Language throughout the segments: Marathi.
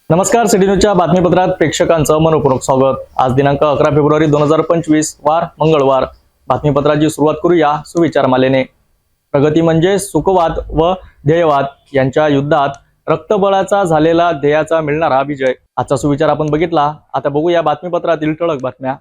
नमस्कार, सिटी न्यूजच्या बातमीपत्रात प्रेक्षकांचं मनपूर्वक स्वागत। आज दिनांक 11 फेब्रुवारी 2025 वार मंगळवार। बातमीपत्राची सुरुवात करूया सुविचारमालेने। प्रगती म्हणजे सुखवाद व ध्येयवाद यांच्या युद्धात रक्तबळाचा झालेला ध्येयाचा मिळणारा विजय। आजचा सुविचार आपण बघितला। आता बघूया बातमीपत्रातील ठळक बातम्या।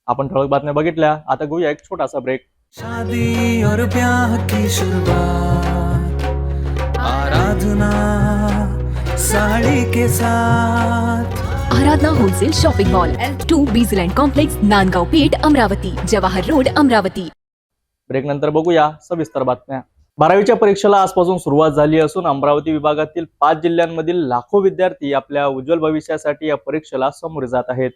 आपण ठळक बातम्या बघितल्या। आता घेऊया एक छोटासा ब्रेक। शादी और ब्याह की शुरुआत आराधना साड़ी के साथ। Aradhana wholesale shopping mall L2 Bijland complex, Nandgaon Peth, Amravati, Jawahar road, Amravati. Break नंतर बघूया सविस्तर बातम्या। 12वीच्या परीक्षेला आजपासून सुरुवात झाली असून अमरावती विभागातील 5 जिल्ह्यांमधील लाखो विद्यार्थी आपल्या उज्ज्वल भविष्यासाठी या परीक्षेला सामोरे जात आहेत।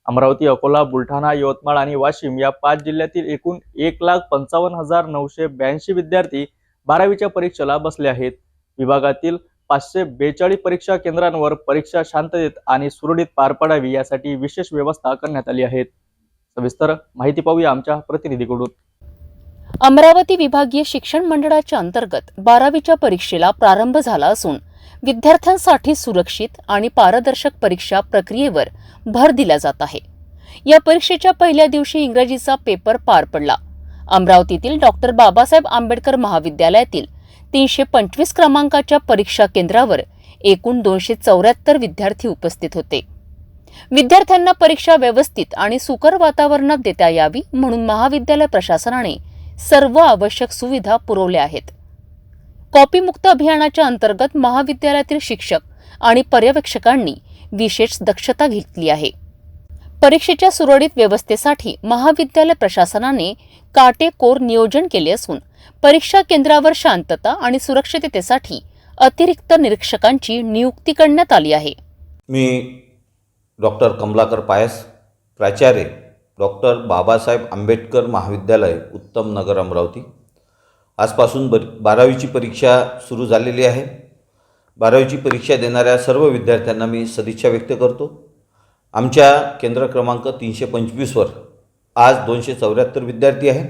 अमरावती, अकोला, बुलढाणा, यवतमाळ आणि वाशिम या 5 जिल्ह्यातील एकूण 1,55,982 विद्यार्थी 12वीच्या परीक्षेला बसले आहेत। विभागातील 542 परीक्षा केंद्रांवर परीक्षा शांततेत आणि सुरळीत पार पडावी यासाठी विशेष व्यवस्था करण्यात आली आहे। सविस्तर माहिती पाहूया आमच्या प्रतिनिधीकडून। अमरावती विभागीय शिक्षण मंडळाच्या अंतर्गत 12वीच्या परीक्षेला प्रारंभ झाला असून विद्यार्थ्यांसाठी सुरक्षित आणि पारदर्शक परीक्षा प्रक्रियेवर भर दिला जात आहे। या परीक्षेच्या पहिल्या दिवशी इंग्रजीचा पेपर पार पडला। अमरावतीतील डॉक्टर बाबासाहेब आंबेडकर महाविद्यालयातील 325 क्रमांकाच्या परीक्षा केंद्रावर एकूण 274 विद्यार्थी उपस्थित होते। विद्यार्थ्यांना परीक्षा व्यवस्थित आणि सुकर वातावरणात देता यावी म्हणून महाविद्यालय प्रशासनाने सर्व आवश्यक सुविधा पुरवल्या आहेत। कॉपीमुक्त अभियानाच्या अंतर्गत महाविद्यालयातील शिक्षक आणि पर्यवेक्षकांनी विशेष दक्षता घेतली आहे। परीक्षेच्या सुरळीत व्यवस्थेसाठी महाविद्यालय प्रशासनाने काटेकोर नियोजन केले असून परीक्षा केंद्रावर शांतता आणि सुरक्षिततेसाठी अतिरिक्त निरीक्षकांची नियुक्ती करण्यात आली आहे। मी डॉक्टर कमलाकर पायस, प्राचार्य डॉक्टर बाबासाहेब आंबेडकर महाविद्यालय, उत्तम नगर, अमरावती। आजपासून 12वीची परीक्षा सुरू झालेली आहे। 12वीची परीक्षा देणाऱ्या सर्व विद्यार्थ्यांना मी सदिच्छा व्यक्त करतो। आमच्या केंद्र क्रमांक 325वर आज 274 विद्यार्थी आहेत।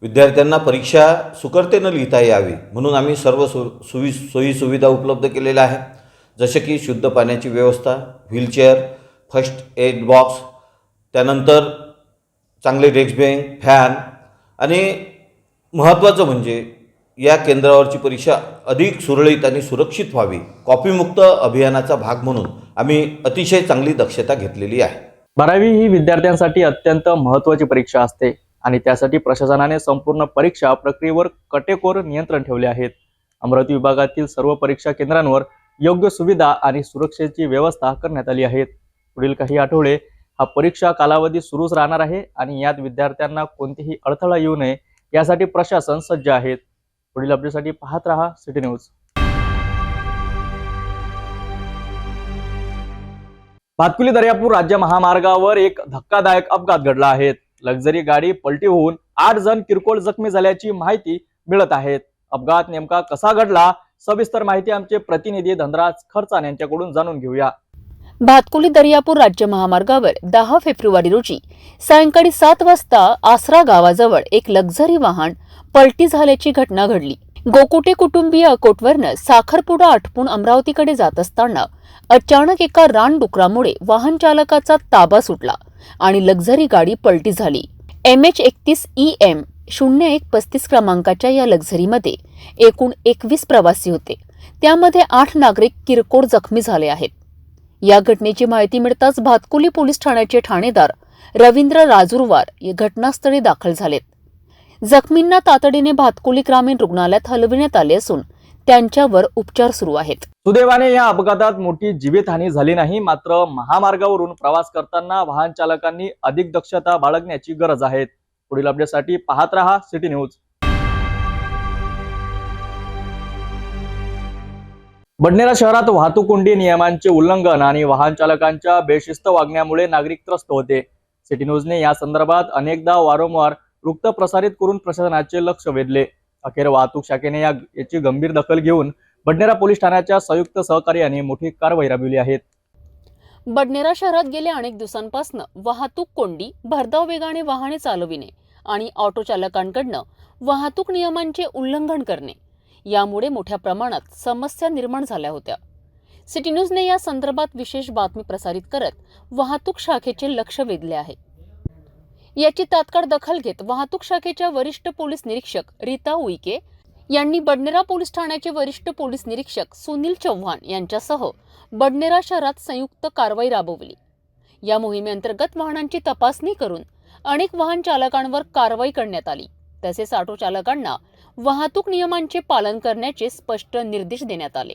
विद्यार्थ्यांना परीक्षा सुकरतेनं लिहिता यावी म्हणून आम्ही सर्व सोयी सुविधा उपलब्ध केलेल्या आहे, जसे की शुद्ध पाण्याची व्यवस्था, व्हीलचेअर, फर्स्ट एड बॉक्स, त्यानंतर चांगले डेस्क बेंच, फॅन आणि महत्त्वाचं म्हणजे या केंद्रावरची परीक्षा अधिक सुरळीत आणि सुरक्षित व्हावी, कॉपीमुक्त अभियानाचा भाग म्हणून आम्ही अतिशय चांगली दक्षता घेतलेली आहे। 12वी ही विद्यार्थ्यांसाठी अत्यंत महत्त्वाची परीक्षा असते आणि त्यासाठी प्रशासनाने संपूर्ण परीक्षा प्रक्रियेवर काटेकोर नियंत्रण ठेवले आहेत। अमरावती विभागातील सर्व परीक्षा केंद्रांवर योग्य सुविधा आणि सुरक्षेची व्यवस्था करण्यात आली आहे। पुढील काही आठवडे हा परीक्षा कालावधी सुरूच राहणार आहे आणि यात विद्यार्थ्यांना कोणतीही अडथळा येऊ नये यासाठी प्रशासन सज्ज आहे। पुढील अपडेटसाठी पाहत रहा सिटी न्यूज। भातकुली दर्यापूर राज्य महामार्गावर एक धक्कादायक अपघात घडला आहे। लक्झरी गाडी पलटी होऊन 8 जण किरकोळ जखमी झाल्याची माहिती मिळत आहे। अपघात नेमका कसा घडला, सविस्तर माहिती आमचे प्रतिनिधी धनराज खरचान यांच्याकडून जाणून घेऊया। भातकुली दर्यापूर राज्य महामार्गावर 10 फेब्रुवारी रोजी सायंकाळी 7 वाजता आसरा गावाजवळ एक लक्झरी वाहन पलटी झाल्याची घटना घडली। गोकुटे कुटुंबीय अकोटवरनं साखरपुडा आटपून अमरावतीकडे जात असताना अचानक एका रानडुकरामुळे वाहन चालकाचा ताबा सुटला आणि लक्झरी गाडी पलटी झाली। MH31EM 0135 क्रमांकाच्या या लक्झरीमध्ये एकूण 21 प्रवासी होते, त्यामध्ये 8 नागरिक किरकोळ जखमी झाले आहेत। या घटनेची माहिती मिळताच भातकुली पोलीस ठाण्याचे ठाणेदार रवींद्र राजुरवार या घटनास्थळी दाखल झालेत। जखमींना तातडीने भातकुली ग्रामीण रुग्णालयात हलविण्यात आले असून त्यांच्यावर उपचार सुरू आहेत. सुदैवाने या अपघातात मोठी जीवितहानी झाली नाही, मात्र महामार्गावरून प्रवास करताना वाहन चालकांनी अधिक दक्षता बाळगण्याची गरज आहे. पुढील अपडेटसाठी पाहत रहा सिटी न्यूज. बडनेरा शहरात वाहतूक कोंडी नियमांचे उल्लंघन आणि वाहन चालकांच्या बेशिस्त वागण्यामुळे नागरिक त्रस्त होते. सिटी न्यूजने या संदर्भात अनेकदा वारंवार वृत्त प्रसारित करून प्रशासनाचे लक्ष वेधले. अखेर वाहतूक शाखेने याची गंभीर दखल घेऊन बडनेरा पोलीस ठाण्याच्या संयुक्त सहकार्याने मोठी कारवाई राबविली आहे. बडनेरा शहरात गेल्या अनेक दिवसांपासून वाहतूक कोंडी, भरधाव वेगाने वाहने चालविणे आणि ऑटो चालकांकडून वाहतूक नियमांचे उल्लंघन करणे यामुळे मोठ्या प्रमाणात समस्या निर्माण झाल्या होत्या. सिटी न्यूजने या संदर्भात विशेष बातमी प्रसारित करत वाहतूक शाखेचे लक्ष वेधले आहे. याची तात्काळ दखल घेत वाहतूक शाखेच्या वरिष्ठ पोलीस निरीक्षक रीता उईके यांनी बडनेरा पोलीस ठाण्याचे वरिष्ठ पोलीस निरीक्षक सुनील चव्हाण यांच्यासह बडनेरा शहरात संयुक्त कारवाई राबवली. या मोहिमेअंतर्गत वाहनांची तपासणी करून अनेक वाहन चालकांवर कारवाई करण्यात आली. तसेच ऑटो चालकांना वाहतूक नियमांचे पालन करण्याचे स्पष्ट निर्देश देण्यात आले.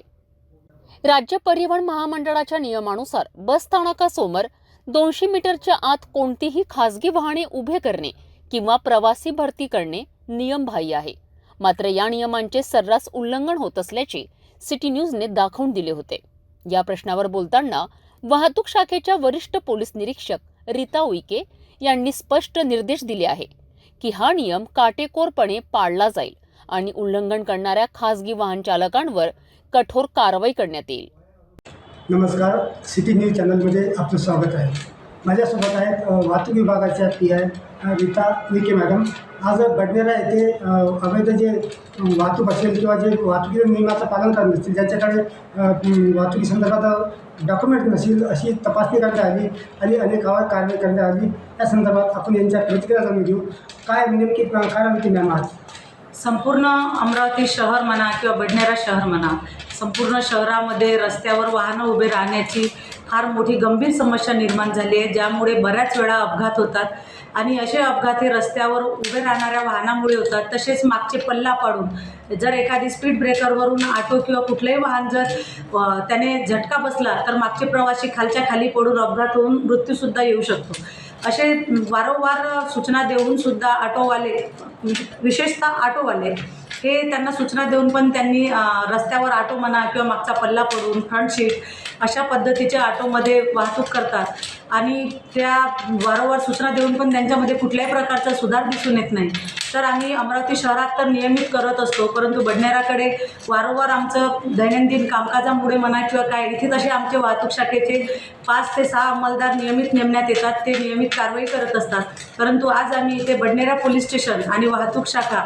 राज्य परिवहन महामंडळाच्या नियमानुसार बस स्थानकासमोर 200 मीटरच्या आत कोणतीही खासगी वाहने उभे करणे किंवा प्रवासी भरती करणे नियमबाह्य आहे. मात्र या नियमांचे सर्रास उल्लंघन होत असल्याचे सिटी न्यूजने दाखवून दिले होते. या प्रश्नावर बोलताना वाहतूक शाखेच्या वरिष्ठ पोलीस निरीक्षक रीता उईके यांनी स्पष्ट निर्देश दिले आहे की हा नियम काटेकोरपणे पाळला जाईल आणि उल्लंघन करणाऱ्या खासगी वाहन चालकांवर कठोर कारवाई करण्यात येईल. नमस्कार, सिटी न्यूज चॅनलमध्ये आपलं स्वागत आहे. माझ्यासोबत आहेत वाहतूक विभागाच्या PI रीता उईके मॅडम. आज बडनेरा येथे अवैध जे वाहतूक असेल किंवा जे वाहतुकीच्या नियमाचं पालन करत नसतील, ज्यांच्याकडे वाहतुकी संदर्भात डॉक्युमेंट नसेल अशी तपासणी करण्यात आली आणि अनेक कारवाई करण्यात आली. या संदर्भात आपण यांच्या प्रतिक्रिया जाणून घेऊ. काय नेमकी काय होती मॅम आज? संपूर्ण अमरावती शहर म्हणा किंवा बडनेरा शहर म्हणा, संपूर्ण शहरामध्ये रस्त्यावर वाहनं उभे राहण्याची फार मोठी गंभीर समस्या निर्माण झाली आहे, ज्यामुळे बऱ्याच वेळा अपघात होतात आणि असे अपघात हे रस्त्यावर उभे राहणाऱ्या वाहनामुळे होतात. तसेच मागचे पल्ला पाडून जर एखादी स्पीड ब्रेकरवरून ऑटो किंवा कुठलंही वाहन जर त्याने झटका बसला तर मागचे प्रवासी खालच्या खाली पडून अपघात होऊन मृत्यूसुद्धा येऊ शकतो. असे वारंवार सूचना देऊनसुद्धा ऑटोवाले, विशेषतः ऑटोवाले हे त्यांना सूचना देऊन पण त्यांनी रस्त्यावर ऑटो म्हणा किंवा मागचा पल्ला पडून फ्रंट सीट अशा पद्धतीच्या ऑटोमध्ये वाहतूक करतात आणि त्या वारंवार सूचना देऊन पण त्यांच्यामध्ये कुठल्याही प्रकारचा सुधार दिसून येत नाही. तर आम्ही अमरावती शहरात तर नियमित करत असतो, परंतु बडनेराकडे वारंवार आमचं दैनंदिन कामकाजामुळे म्हणा किंवा काय इथे तसे आमचे वाहतूक शाखेचे 5 ते 6 अंमलदार नियमित नेमण्यात येतात. ते नियमित कारवाई करत असतात. परंतु आज आम्ही इथे बडनेरा पोलीस स्टेशन आणि वाहतूक शाखा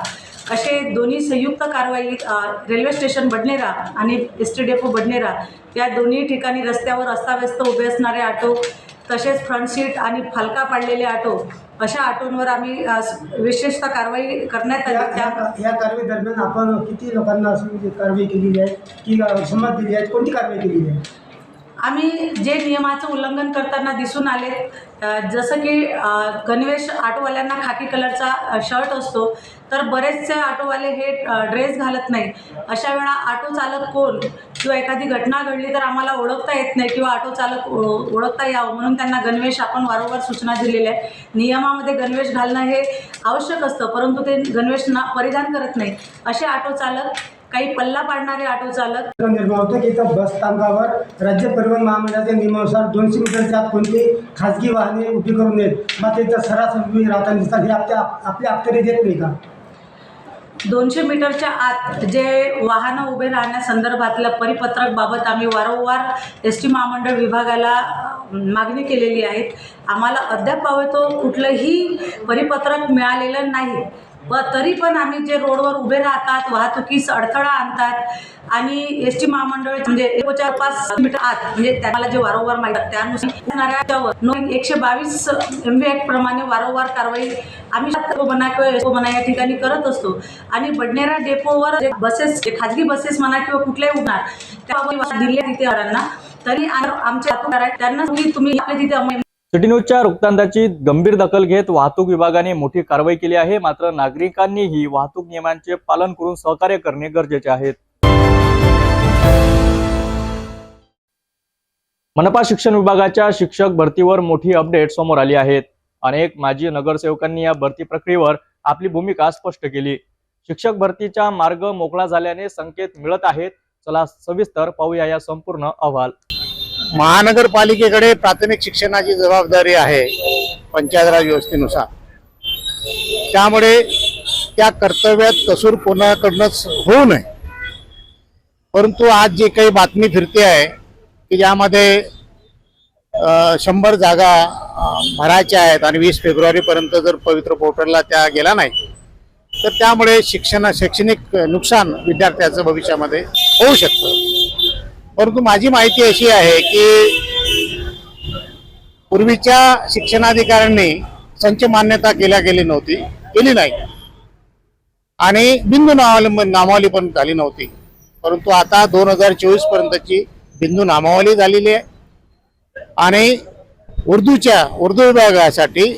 असे दोन्ही संयुक्त कारवाई रेल्वे स्टेशन बडनेरा आणि SD डेपो बडनेरा या दोन्ही ठिकाणी रस्त्यावर अस्ताव्यस्त उभे असणारे ऑटो, तसेच फ्रंट सीट आणि फालका पाडलेले ऑटो अशा ऑटोंवर आम्ही विशेषतः कारवाई करण्यात आली. या कारवाई दरम्यान आपण किती लोकांना कारवाई केलेली आहे की समज दिली आहे, कोणती कारवाई केलेली आहे? आम्ही जे नियमाचं उल्लंघन करताना दिसून आले, जसं की गणवेश ऑटोवाल्यांना खाकी कलरचा शर्ट असतो, तर बरेचसे ऑटोवाले हे ड्रेस घालत नाही. अशा वेळा ऑटो चालक कोण किंवा एखादी घटना घडली तर आम्हाला ओळखता येत नाही किंवा ऑटो चालक ओळखता यावं म्हणून त्यांना गणवेश आपण वारंवार सूचना दिलेल्या आहे. नियमामध्ये गणवेश घालणं हे आवश्यक असतं, परंतु ते गणवेश परिधान करत नाही. असे ऑटो चालक, काही पल्ला पाडणारे ऑटो चालक निर्माण होतं की इथं बस स्थानकावर राज्य परिवहन महामंडळाच्या नियमानुसार 200 मीटरच्या आत कोणती खाजगी वाहने उभी करू नयेत, मग ते सरासरी उभी राहताना दिसतात. हे आपल्या अखत्यारीत देत नाही का? 200 मीटरच्या आत जे वाहनं उभे राहण्यासंदर्भातल्या परिपत्रकबाबत आम्ही वारंवार SD महामंडळ विभागाला मागणी केलेली आहे. आम्हाला अद्याप तो कुठलंही परिपत्रक मिळालेलं नाही. व तरी पण आम्ही जे रोडवर उभे राहतात, वाहतुकीस अडथळा आणतात आणि SD महामंडळ म्हणजे 5 मीटर आत म्हणजे त्याला जे वारंवार माहिती त्यानुसार 122 MV ॲक्ट प्रमाणे वारंवार कारवाई आम्ही म्हणा किंवा म्हणा या ठिकाणी करत असतो. आणि बडनेरा डेपोवर जे बसेस, खाजगी बसेस म्हणा किंवा कुठल्याही उडणार त्याबाबत दिले तिथे तरी आमच्या त्यांना तुम्ही आपल्या तिथे सिटी न्यूजच्या वृत्तांताची गंभीर दखल घेत वाहतूक विभागाने मोठी कारवाई केली आहे. मात्र नागरिकांनीही वाहतूक नियमांचे पालन करून सहकार्य करणे गरजेचे आहे. मनपा शिक्षण विभागाच्या शिक्षक भरतीवर मोठी अपडेट समोर आली आहेत. अनेक माजी नगरसेवकांनी या भरती प्रक्रियेवर आपली भूमिका स्पष्ट केली. शिक्षक भरतीचा मार्ग मोकळा झाल्याने संकेत मिळत आहेत. चला सविस्तर पाहूया या संपूर्ण अहवाल. महानगरपालिकेकडे प्राथमिक शिक्षणाची जबाबदारी आहे पंचायत राज व्यवस्थेनुसार. त्यामुळे त्या कर्तव्यात कसूर कोणाकडूनच होऊ नये. परंतु आज जे काही बातमी फिरते आहे की ज्यामध्ये 100 जागा भरायच्या आहेत आणि 20 फेब्रुवारीपर्यंत जर पवित्र पोर्टलला त्या गेला नाही तर त्यामुळे शैक्षणिक नुकसान विद्यार्थ्याचं भविष्यामध्ये होऊ शकतं. परंतु माझी माहिती अशी आहे की पूर्वीच्या शिक्षणाधिकाऱ्यांनी संच मान्यता केली नाही आणि बिंदू नामावली पण झाली नव्हती. परंतु आता 2024 पर्यंतची बिंदू नामावली झालेली आहे आणि उर्दू विभागासाठी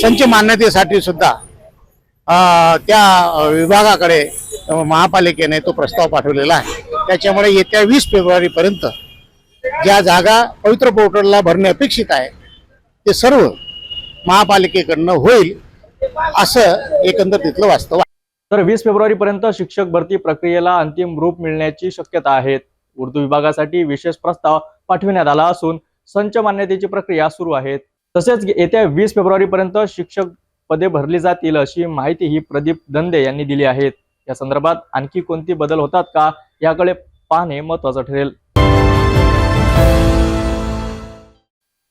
संच मान्यतेसाठी सुद्धा त्या विभागाकडे महापालिकेने तो प्रस्ताव पाठवलेला आहे. त्याच्यामुळे येत्या 20 फेब्रुवारीपर्यंत ज्या जागा पवित्र पोर्टलला भरणे अपेक्षित आहे ते सर्व महापालिकेकडनं होईल असं एकंदर तिथलं वास्तव आहे. तर 20 फेब्रुवारीपर्यंत शिक्षक भरती प्रक्रियेला अंतिम रूप मिळण्याची शक्यता आहे. उर्दू विभागासाठी विशेष प्रस्ताव पाठविण्यात आला असून संच मान्यतेची प्रक्रिया सुरू आहे. तसेच येत्या 20 फेब्रुवारीपर्यंत शिक्षक पदे भरली जातील अशी माहितीही प्रदीप दंदे यांनी दिली आहे. या संदर्भात आणखी कोणती बदल होतात का याकडे पाहणे महत्त्वाचं ठरेल.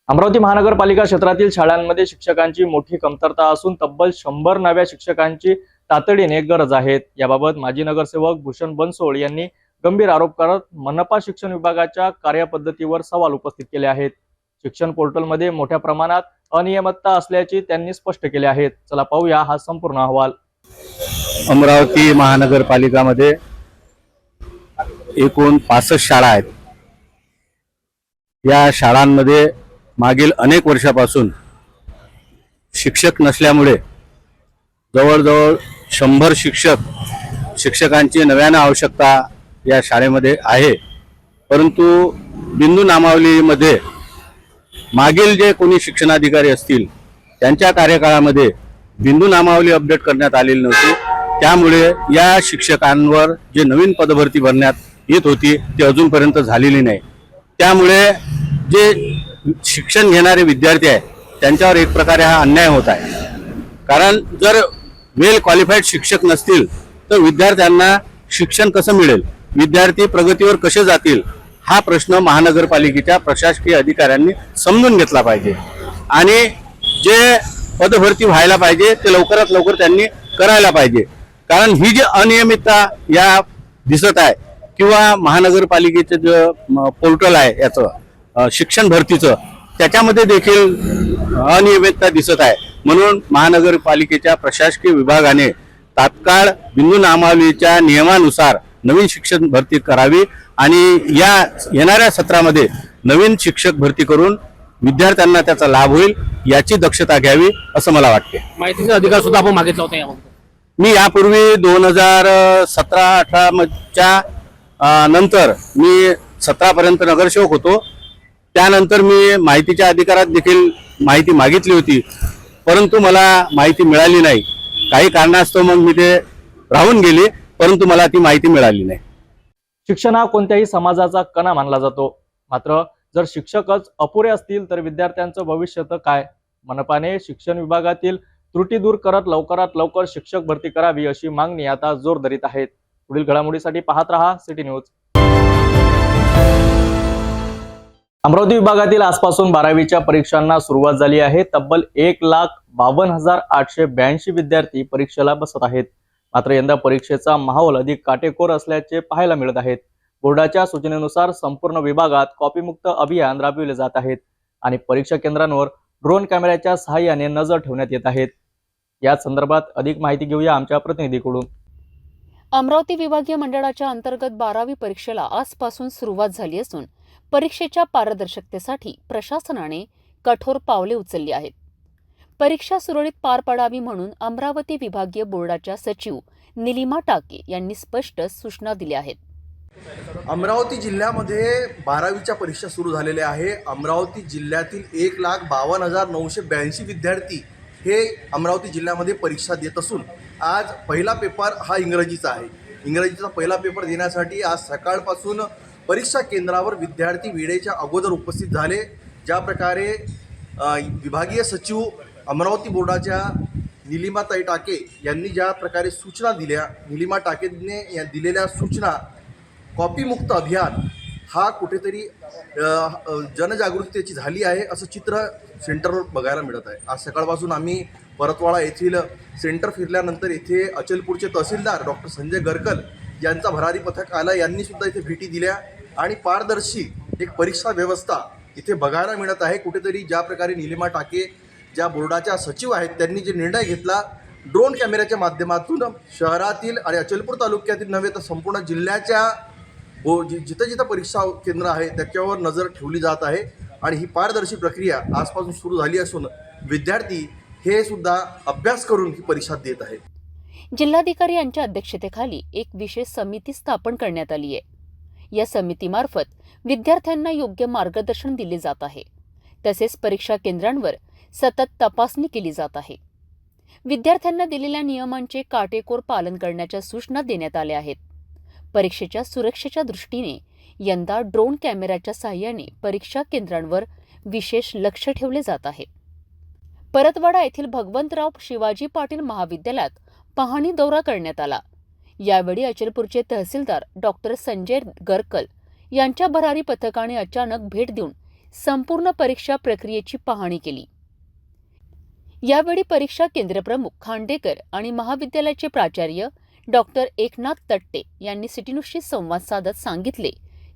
अमरावती महानगरपालिका क्षेत्रातील शाळांमध्ये शिक्षकांची मोठी कमतरता असून तब्बल 100 नव्या शिक्षकांची तातडीने गरज आहे. याबाबत माजी नगरसेवक भूषण बनसोड यांनी गंभीर आरोप करत मनपा शिक्षण विभागाच्या कार्यपद्धतीवर सवाल उपस्थित केले आहेत. शिक्षण पोर्टलमध्ये मोठ्या प्रमाणात अनियमितता असल्याचे त्यांनी स्पष्ट केले आहेत. चला पाहूया हा संपूर्ण अहवाल. अमरावती महानगरपालिकामध्ये एकूण 65 शाळा आहेत. या शाळांमध्ये मागील अनेक वर्षापासून शिक्षक नसल्यामुळे जवळजवळ 100 शिक्षकांची नव्यानं आवश्यकता या शाळेमध्ये आहे. परंतु बिंदू नामावलीमध्ये मागील जे कोणी शिक्षणाधिकारी असतील त्यांच्या कार्यकाळामध्ये बिंदू नामावली अपडेट करण्यात आलेली नव्हती. त्यामुळे या शिक्षकांवर जे नवीन पदभरती भरण्यात येत होती ती अजूनपर्यंत झालेली नाही. त्यामुळे जे शिक्षण घेणारे विद्यार्थी आहेत त्यांच्यावर एक प्रकारे हा अन्याय होत आहे. कारण जर वेल क्वालिफाईड शिक्षक नसतील तर विद्यार्थ्यांना शिक्षण कसं मिळेल, विद्यार्थी प्रगतीवर कसे जातील हा प्रश्न महानगरपालिकेच्या प्रशासकीय अधिकाऱ्यांनी समजून घेतला पाहिजे आणि जे पदभरती व्हायला पाहिजे ते लवकरात लवकर त्यांनी करायला पाहिजे. कारण ही जी अनियमितता या दिसत आहे किंवा महानगरपालिकेचं जे पोर्टल आहे याचं शिक्षण भरतीचं त्याच्यामध्ये देखील अनियमितता दिसत आहे. म्हणून महानगरपालिकेच्या प्रशासकीय विभागाने तात्काळ बिंदू नामावलीच्या नियमानुसार नवीन शिक्षक भरती करावी आणि या येणाऱ्या सत्रामध्ये नवीन शिक्षक भरती करून विद्यार्थ्यांना त्याचा लाभ होईल याची दक्षता घ्यावी असं मला वाटते. माहितीचा अधिकार सुद्धा आपण मागितला होता यामध्ये. मी यापूर्वी 2017-18च्या नंतर मी 17 पर्यंत नगरसेवक होतो. त्यानंतर मी माहितीच्या अधिकारात देखील माहिती मागितली होती, परंतु मला माहिती मिळाली नाही. काही कारणास्तव मग मी ते राहून गेली, परंतु मला ती माहिती मिळाली नाही. शिक्षण हा कोणत्याही समाजाचा कणा मानला जातो. मात्र जर शिक्षकच अपुरे असतील तर विद्यार्थ्यांचं भविष्य तर काय. मनपाने शिक्षण विभागातील त्रुटी दूर करत लवकरात लवकर शिक्षक भरती करावी अशी मागणी आता जोर धरीत आहेत. पुढील घडामोडीसाठी पाहत रहा सिटी न्यूज. अमरावती विभागातील आजपासून 12वीच्या परीक्षांना सुरुवात झाली आहे. तब्बल 1,52,882 विद्यार्थी परीक्षेला बसत आहेत. मात्र यंदा परीक्षेचा माहोल अधिक काटेकोर असल्याचे पाहायला मिळत आहेत. बोर्डाच्या सूचनेनुसार संपूर्ण विभागात कॉपीमुक्त अभियान राबविले जात आहेत आणि परीक्षा केंद्रांवर ड्रोन कॅमेऱ्याच्या सहाय्याने नजर ठेवण्यात येत आहेत. या संदर्भात अधिक माहिती घेऊया आमच्या प्रतिनिधीकडून. अमरावती विभागीय मंडळाच्या अंतर्गत 12वी परीक्षेला आजपासून सुरुवात झाली असून परीक्षेच्या पारदर्शकतेसाठी प्रशासनाने कठोर पावले उचलली आहेत. परीक्षा सुरळीत पार पडावी म्हणून अमरावती विभागीय बोर्डाच्या सचिव निलिमा टाके यांनी स्पष्ट सूचना दिल्या आहेत. अमरावती जिल्ह्यामध्ये 12वीच्या परीक्षा सुरू झालेल्या आहे. अमरावती जिल्ह्यातील 1,52,982 विद्यार्थी हे अमरावती जिल्ह्यामध्ये परीक्षा देत असून आज पहिला पेपर हा इंग्रजीचा आहे. इंग्रजीचा पहिला पेपर देण्यासाठी आज सकाळपासून परीक्षा केंद्रावर विद्यार्थी वेळेच्या अगोदर उपस्थित झाले. ज्या प्रकारे विभागीय सचिव अमरावती बोर्डाच्या निलिमाताई टाके यांनी ज्या प्रकारे सूचना दिल्या, निलिमा टाकेने या दिलेल्या सूचना कॉपीमुक्त अभियान हा कुठेतरी जनजागृतीची झाली आहे असं चित्र सेंटरवर बघायला मिळत आहे. आज सकाळपासून आम्ही परतवाडा येथील सेंटर फिरल्यानंतर येथे अचलपूरचे तहसीलदार डॉक्टर संजय गरकल यांचा भरारी पथक आलं. यांनीसुद्धा इथे भेटी दिल्या आणि पारदर्शी एक परीक्षा व्यवस्था इथे बघायला मिळत आहे. कुठेतरी ज्या प्रकारे निलिमा टाके ज्या बोर्डाच्या सचिव आहेत त्यांनी जे निर्णय घेतला, ड्रोन कॅमेऱ्याच्या माध्यमातून शहरातील आणि अचलपूर तालुक्यातील नव्हे तर संपूर्ण जिल्ह्याच्या जिथं जिथं परीक्षा केंद्र आहे त्याच्यावर नजर ठेवली जात आहे आणि ही पारदर्शी प्रक्रिया आजपासून सुरू झाली असून विद्यार्थी हे सुद्धा अभ्यास करून ही परीक्षा देत आहेत. जिल्हाधिकारी यांच्या अध्यक्षतेखाली एक विशेष समिती स्थापन करण्यात आली आहे. या समितीमार्फत विद्यार्थ्यांना योग्य मार्गदर्शन दिले जात आहे. तसेच परीक्षा केंद्रांवर सतत तपासणी केली जात आहे. विद्यार्थ्यांना दिलेल्या नियमांचे काटेकोर पालन करण्याच्या सूचना देण्यात आल्या आहेत. परीक्षेच्या सुरक्षेच्या दृष्टीने यंदा ड्रोन कॅमेऱ्याच्या साहाय्याने परीक्षा केंद्रांवर विशेष लक्ष ठेवले जात आहे. परतवाडा येथील भगवंतराव शिवाजी पाटील महाविद्यालयात पाहणी दौरा करण्यात आला. यावेळी अचलपूरचे तहसीलदार डॉक्टर संजय गरकल यांच्या भरारी पथकाने अचानक भेट देऊन संपूर्ण परीक्षा प्रक्रियेची पाहणी केली. यावेळी परीक्षा केंद्रप्रमुख खांडेकर आणि महाविद्यालयाचे प्राचार्य डॉक्टर एकनाथ तट्टे यांनी सिटी न्यूजशी संवाद साधत सांगितले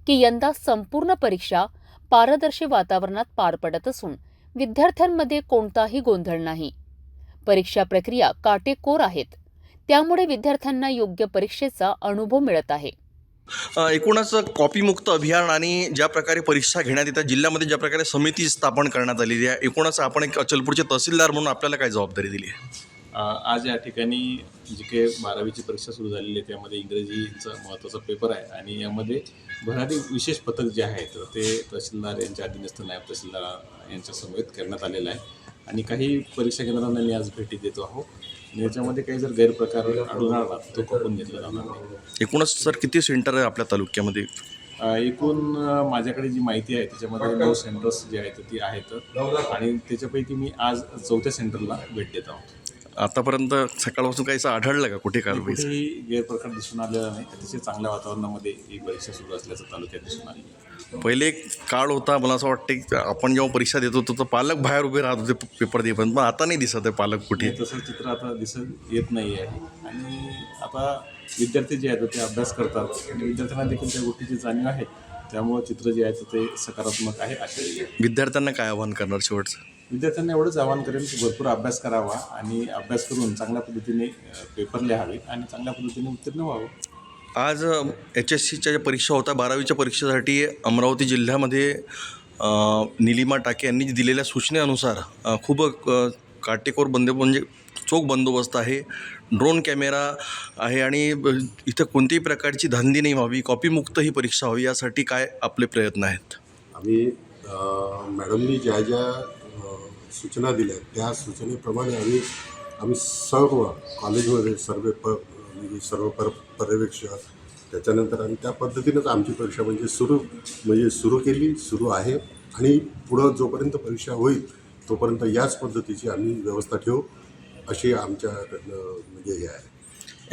की यंदा संपूर्ण परीक्षा पारदर्शी वातावरणात पार पडत असून विद्यार्थ्यांमध्ये कोणताही गोंधळ नाही. परीक्षा प्रक्रिया काटेकोर आहेत, त्यामुळे विद्यार्थ्यांना योग्य परीक्षेचा अनुभव मिळत आहे. एकूणच कॉपीमुक्त अभियान आणि ज्या प्रकारे परीक्षा घेण्यात येतात, जिल्ह्यामध्ये ज्या प्रकारे समिती स्थापन करण्यात आलेली आहे, एकूणच आपण एक अचलपूरचे तहसीलदार म्हणून आपल्याला काय जबाबदारी दिली आहे? आज या ठिकाणी जी काही 12वीची परीक्षा सुरू झालेली आहे त्यामध्ये इंग्रजीचा महत्त्वाचा पेपर आहे आणि यामध्ये भरारी विशेष पथक जे आहेत ते तहसीलदार यांच्या अधीनस्थ नायब तहसीलदार यांच्या समवेत करण्यात आलेलं आहे आणि काही परीक्षा केंद्रांना मी आज भेटी देतो आहोत. याच्यामध्ये काही जर गैरप्रकार आढळून आला तो खपून घेतला जाणार नाही. एकूणच सर किती सेंटर आहे आपल्या तालुक्यामध्ये? एकूण माझ्याकडे जी माहिती आहे त्याच्यामध्ये 9 सेंटर्स जे आहेत ती आहेत आणि त्याच्यापैकी मी आज 4थ्या सेंटरला भेट देत आहोत. आतापर्यंत सकाळपासून काहीच आढळलं का कुठे कारवाई? कुठेही गैरप्रकार दिसून आलेला नाही. अतिशय चांगल्या वातावरणामध्ये ही परीक्षा सुरू असल्याचं तालुक्यात दिसून आली. पहिले एक काळ होता, मला असं वाटतं की आपण जेव्हा परीक्षा देत होतो तर पालक बाहेर उभे राहत होते पेपर देपर्यंत, पण आता नाही दिसत आहे पालक कुठे. तसं चित्र आता दिसत येत नाही आहे आणि आता विद्यार्थी जे आहेत ते अभ्यास करतात आणि विद्यार्थ्यांना देखील त्या गोष्टीची जाणीव आहे, त्यामुळं चित्र जे आहे ते सकारात्मक आहे. अशा विद्यार्थ्यांना काय आव्हान करणार शेवटचं? विद्यार्थ्यांना एवढंच आवाहन करेल की भरपूर अभ्यास करावा आणि अभ्यास करून चांगल्या पद्धतीने पेपर लिहावे आणि चांगल्या पद्धतीने उत्तीर्ण व्हावं. आज HSCच्या ज्या परीक्षा होत्या 12वीच्या परीक्षेसाठी अमरावती जिल्ह्यामध्ये निलिमा टाके यांनी दिलेल्या सूचनेनुसार खूप काटेकोर म्हणजे चोख बंदोबस्त आहे, ड्रोन कॅमेरा आहे आणि इथं कोणत्याही प्रकारची धांदी नाही व्हावी, कॉपीमुक्त ही परीक्षा व्हावी यासाठी काय आपले प्रयत्न आहेत? आम्ही मॅडमनी ज्या ज्या सूचना दिल्या त्या सूचनेप्रमाणे आम्ही सर्व कॉलेजमध्ये सर्व पर्यवेक्षक त्याच्यानंतर आम्ही त्या पद्धतीनंच आमची परीक्षा सुरू आहे आणि पुढं जोपर्यंत परीक्षा होईल तोपर्यंत याच पद्धतीची आम्ही व्यवस्था ठेवू अशी आमच्याकडनं हे आहे.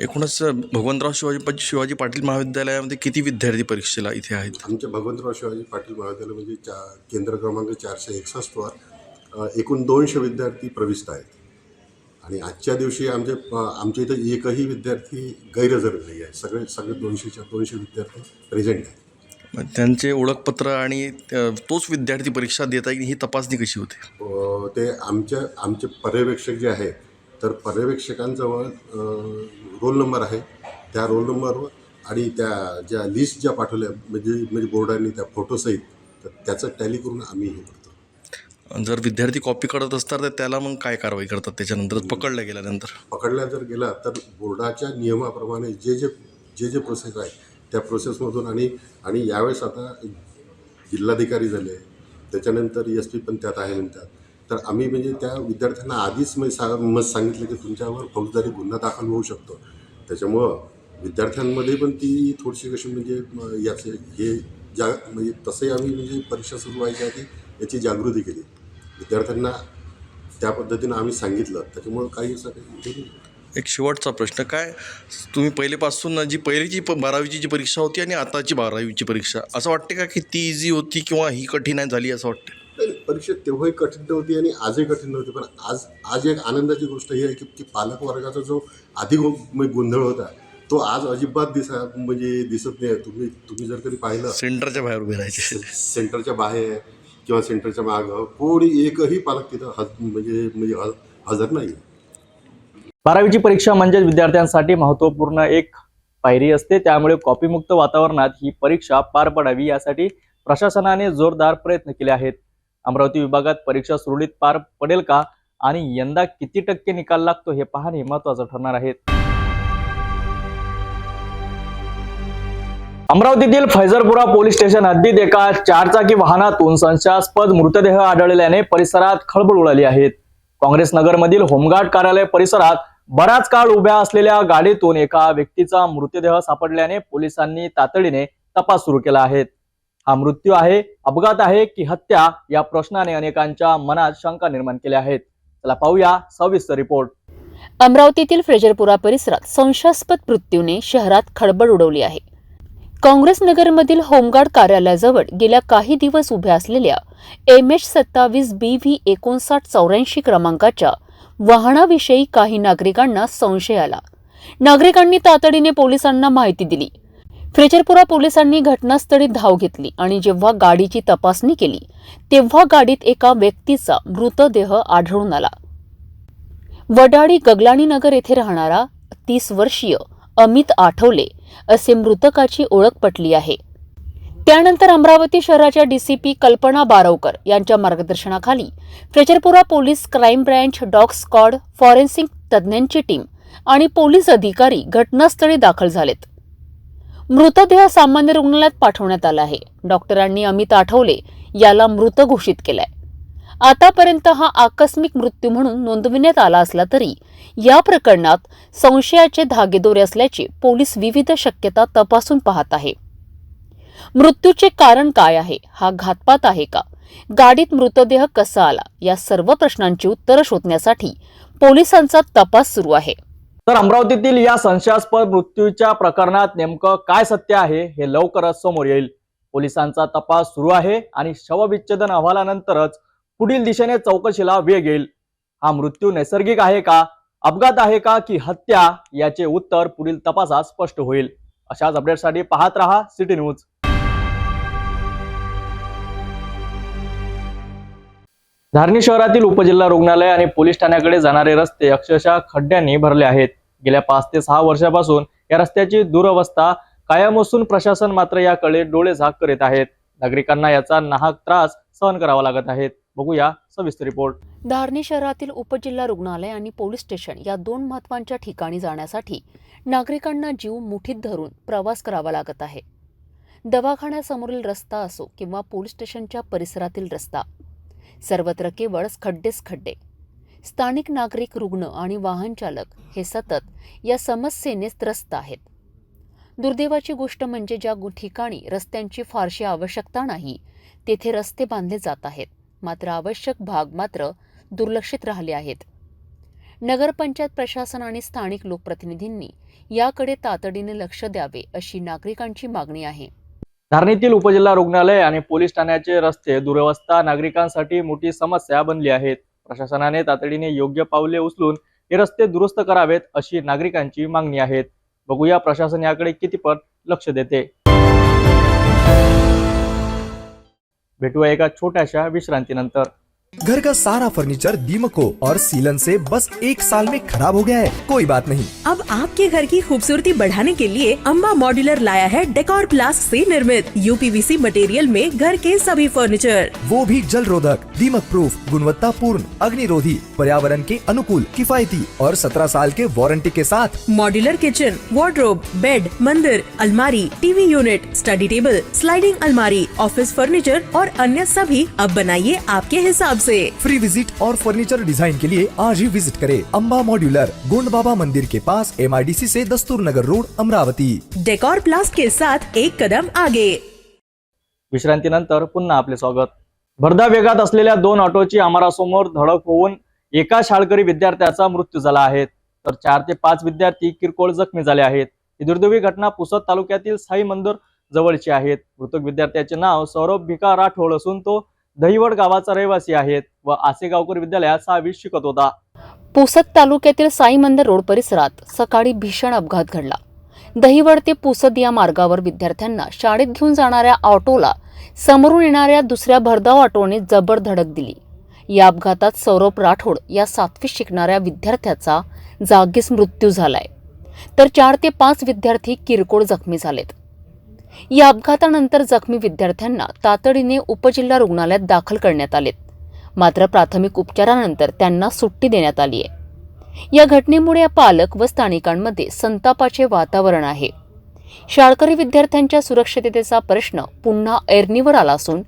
एकूणच भगवंतराव शिवाजी पाटील महाविद्यालयामध्ये किती विद्यार्थी परीक्षेला इथे आहेत? आमच्या भगवंतराव शिवाजी पाटील महाविद्यालयामध्ये केंद्र क्रमांक 461वर एकूण 200 विद्यार्थी प्रविष्ट आहेत आणि आजच्या दिवशी आमच्या इथं एकही विद्यार्थी गैरहजर नाही आहे. सगळे 200च्या 200 विद्यार्थी प्रेझेंट आहेत. त्यांचे ओळखपत्र आणि तोच विद्यार्थी परीक्षा देता येईल ही तपासणी कशी होते? ते आमचे पर्यवेक्षक जे आहे तर पर्यवेक्षकांजवळ रोल नंबर आहे, त्या रोल नंबरवर आणि त्या ज्या लिस्ट ज्या पाठवल्या म्हणजे बोर्डांनी त्या फोटोसहित तर त्याचं टॅली करून आम्ही हे करतो. जर विद्यार्थी कॉपी करत असतात तर त्याला मग काय कारवाई करतात? त्याच्यानंतर पकडल्या जर गेला तर बोर्डाच्या नियमाप्रमाणे जे प्रोसेस आहे त्या प्रोसेसमधून आणि यावेळेस आता जिल्हाधिकारी झाले, त्याच्यानंतर SP पण त्यात आहे म्हणतात. तर आम्ही म्हणजे त्या विद्यार्थ्यांना आधीच मग सांगितलं की तुमच्यावर फौजदारी गुन्हा दाखल होऊ शकतो. त्याच्यामुळं विद्यार्थ्यांमध्ये पण ती थोडीशी कशी म्हणजे याचे हे म्हणजे तसंही आम्ही म्हणजे परीक्षा सुरू व्हायच्या आधी याची जागृती केली. विद्यार्थ्यांना त्या पद्धतीनं आम्ही सांगितलं. त्याच्यामुळं काही असं काही एक शेवटचा प्रश्न, काय तुम्ही पहिलेपासून पहिलीची 12वीची जी परीक्षा होती आणि आताची 12वीची परीक्षा, असं वाटते का की ती इझी होती किंवा ही कठीण झाली असं वाटतं? नाही, परीक्षा तेव्हाही कठीण नव्हती आणि आजही कठीण नव्हती. पण आज एक आनंदाची गोष्ट ही आहे की पालक वर्गाचा जो आधी गोंधळ होता तो आज अजिबात म्हणजे दिसत नाही. तुम्ही जर कधी पाहिलं सेंटरच्या बाहेर उभे राहायचे, सेंटरच्या बाहेर किंवा सेंटरच्या मागं कोणी एकही पालक तिथं म्हणजे हजर नाही. 12वीची परीक्षा म्हणजे विद्यार्थ्यांसाठी महत्त्वपूर्ण एक पायरी असते. त्यामुळे कॉपीमुक्त वातावरणात ही परीक्षा पार पडावी यासाठी प्रशासनाने जोरदार प्रयत्न केले आहेत. अमरावती विभागात परीक्षा सुरळीत पार पडेल का आणि यंदा किती टक्के निकाल लागतो हे पाहणे महत्त्वाचं ठरणार आहे. अमरावतीतील फैजरपुरा पोलीस स्टेशन हद्दीत एका 4 चाकी वाहनातून संशयास्पद मृतदेह आढळल्याने परिसरात खळबळ उडाली आहे. काँग्रेस नगरमधील होमगार्ड कार्यालय परिसरात बराच काळ उभ्या असलेल्या गाडीतून एका व्यक्तीचा मृतदेह सापडल्याने पोलिसांनी तातडीने तपास सुरू केला आहे. हा मृत्यू आहे, अपघात आहे की हत्या या प्रश्नाने अनेकांच्या मनात शंका निर्माण केल्या आहेत. चला पाहूया सविस्तर रिपोर्ट. अमरावतीतील फ्रेजरपुरा परिसरात संशयास्पद मृत्यूने शहरात खळबळ उडवली आहे. काँग्रेस नगरमधील होमगार्ड कार्यालयाजवळ गेल्या काही दिवस उभ्या असलेल्या MH27BV 5984 क्रमांकाच्या वाहनाविषयी काही नागरिकांना संशय आला. नागरिकांनी तातडीने पोलिसांना माहिती दिली. फ्रेजरपुरा पोलिसांनी घटनास्थळी धाव घेतली आणि जेव्हा गाडीची तपासणी केली तेव्हा गाडीत एका व्यक्तीचा मृतदेह आढळून आला. वडाळी गगलाणी नगर येथे राहणारा 30 वर्षीय अमित आठवले असे मृतकाची ओळख पटली आहे. त्यानंतर अमरावती शहराच्या DCP कल्पना बारवकर यांच्या मार्गदर्शनाखाली Frazerpura police crime branch, dog squad, forensic तज्ज्ञांची टीम आणि पोलीस अधिकारी घटनास्थळी दाखल झालेत. मृतदेह सामान्य रुग्णालयात पाठवण्यात आला आहे. डॉक्टरांनी अमित आठवले याला मृत घोषित केलाय. आतापर्यंत हा आकस्मिक मृत्यू म्हणून नोंदविण्यात आला असला तरी या प्रकरणात संशयाचे धागेदोरे असल्याचे पोलीस विविध शक्यता तपासून पाहत आहे. मृत्यूचे कारण काय आहे? हा घातपात आहे का? गाडीत मृतदेह कसा आला? या सर्व प्रश्नांची उत्तरं शोधण्यासाठी पोलिसांचा तपास सुरू आहे. तर अमरावतीतील या संशयास्पद मृत्यूच्या प्रकरणात नेमकं काय सत्य आहे हे लवकरच समोर येईल. पोलिसांचा तपास सुरू आहे आणि शवविच्छेदन अहवालानंतरच पुढील दिशेने चौकशीला वेग येईल. हा मृत्यू नैसर्गिक आहे का, अपघात आहे का की हत्या याचे उत्तर पुढील तपासात स्पष्ट होईल. अशाच अपडेटसाठी पाहत रहा सिटी न्यूज. धारणी शहरातील उपजिल्हा रुग्णालय आणि पोलीस ठाण्याकडे जाणारे रस्ते अक्षरशः खड्ड्यांनी भरले आहेत. गेल्या 5 ते 6 वर्षापासून या रस्त्याची दुरवस्था कायम असून प्रशासन मात्र याकडे डोळेझाक करीत आहेत. नागरिकांना याचा नाहक त्रास सहन करावा लागत आहे. बघूया सविस्तर रिपोर्ट. धारणी शहरातील उपजिल्हा रुग्णालय आणि पोलीस स्टेशन या 2 महत्त्वाच्या ठिकाणी जाण्यासाठी नागरिकांना जीव मुठीत धरून प्रवास करावा लागत आहे. दवाखान्यासमोरील रस्ता असो किंवा पोलीस स्टेशनच्या परिसरातील रस्ता, सर्वत्र केवळ खड्डेच खड्डे. स्थानिक नागरिक, रुग्ण आणि वाहन चालक हे सतत या समस्येने त्रस्त आहेत. दुर्दैवाची गोष्ट म्हणजे ज्या ठिकाणी रस्त्यांची फारशी आवश्यकता नाही तेथे रस्ते बांधले जात आहेत, मात्र आवश्यक भाग मात्र दुर्लक्षित राहिले आहेत. नगरपंचायत प्रशासन आणि स्थानिक लोकप्रतिनिधींनी याकडे तातडीने लक्ष द्यावे अशी नागरिकांची मागणी आहे. धारणीतील उपजिल्हा रुग्णालय आणि पोलीस ठाण्याचे रस्ते दुरवस्था नागरिकांसाठी मोठी समस्या बनली आहेत. प्रशासनाने तातडीने योग्य पावले उचलून हे रस्ते दुरुस्त करावेत अशी नागरिकांची मागणी आहे. बघूया प्रशासन याकडे कितीपत लक्ष देते. भेटूया एका छोट्याशा विश्रांतीनंतर. घर का सारा फर्नीचर दीमकों और सीलन से बस 1 साल में खराब हो गया है। कोई बात नहीं, अब आपके घर की खूबसूरती बढ़ाने के लिए अम्बा मॉड्यूलर लाया है डेकोर प्लास्ट से निर्मित यूपीवीसी मटेरियल में घर के सभी फर्नीचर, वो भी जल रोधक, दीमक प्रूफ, गुणवत्ता पूर्ण, अग्निरोधी, पर्यावरण के अनुकूल, किफायती और 17 साल के वारंटी के साथ। मॉड्यूलर किचन, वार्डरोब, बेड, मंदिर, अलमारी, TV unit, study table, sliding अलमारी, ऑफिस फर्नीचर और अन्य सभी अब बनाइए आपके हिसाब से। फ्री विजिट और फर्नीचर डिजाइन के लिए आज ही विजिट करें अम्बा मॉड्यूलर, गोंड बाबा मंदिर के पास, MIDC से दस्तूर नगर रोड, अमरावती। डेकोर प्लास्ट के साथ एक कदम आगे। विश्रांतीनंतर पुन्हा आपले स्वागत। भरधाव वेगात असलेल्या 2 ऑटोची आमारासमोर धडक होऊन एका शाळकरी विद्यार्थ्याचा मृत्यू झाला आहे, तर 4 ते 5 विद्यार्थी किरकोळ जखमी झाले आहेत। ही दुर्दैवी घटना पुसद तालुक्यातील साई मंदिर जवळची आहे। मृतक विद्यार्थ्याचे नाव सौरभ भिका राठोड असून तो दहिवड गावाचा रहिवासी आहे व आसेगावकर विद्यालयात 6वी शिकत होता। पुसद तालुक्यातील साई मंदिर रोड परिसरात सकाळी भीषण अपघात घडला। दहिवड ते पुसद या मार्गावर विद्यार्थ्यांना शाळेत घेऊन जाणाऱ्या ऑटोला समोरून येणाऱ्या दुसऱ्या भरधाव ऑटोने जबर धडक दिली। या अपघातात सौरभ राठोड या 7वी शिकणाऱ्या विद्यार्थ्याचा जागीच मृत्यू झालाय, तर 4 ते 5 विद्यार्थी किरकोळ जखमी झालेत। या अपघातानंतर जखमी विद्यार्थ्यांना तातडीने उपजिल्हा रुग्णालयात दाखल करण्यात आलेत, मात्र प्राथमिक उपचारानंतर त्यांना सुट्टी देण्यात आली आहे। या घटनेमुळे पालक व स्थानिकांमध्ये संतापाचे वातावरण आहे। शाळकरी विद्यार्थ्यांच्या सुरक्षिततेचा प्रश्न पुन्हा ऐरणीवर आला असून